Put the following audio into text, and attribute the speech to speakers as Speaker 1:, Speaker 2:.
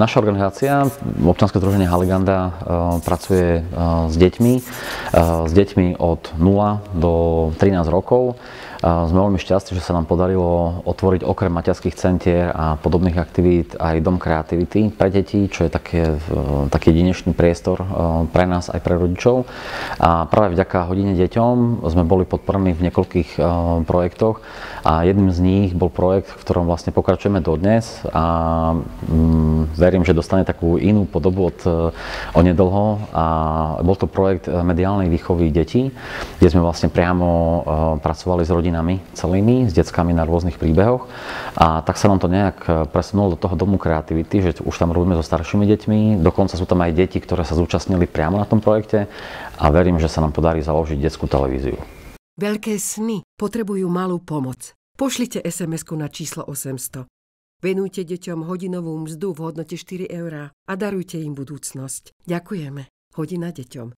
Speaker 1: Naša organizácia, občianske združenie Haliganda, pracuje s deťmi od 0 do 13 rokov. Sme veľmi šťastní, že sa nám podarilo otvoriť okrem materských centier a podobných aktivít aj dom kreativity pre deti, čo je taký jedinečný priestor pre nás aj pre rodičov. A práve vďaka Hodine deťom sme boli podporení v niekoľkých projektoch a jedným z nich bol projekt, v ktorom vlastne pokračujeme dodnes a verím, že dostane takú inú podobu onedlho. A bol to projekt mediálnej výchovy detí, kde sme vlastne priamo pracovali s rodinami celými, s deckami na rôznych príbehoch. A tak sa nám to nejak presunulo do toho domu kreativity, že už tam robíme so staršími deťmi. Dokonca sú tam aj deti, ktoré sa zúčastnili priamo na tom projekte a verím, že sa nám podarí založiť detskú televíziu.
Speaker 2: Veľké sny potrebujú malú pomoc. Pošlite SMS-ku na číslo 800. Venujte deťom hodinovú mzdu v hodnote 4 € a darujte im budúcnosť. Ďakujeme. Hodina deťom.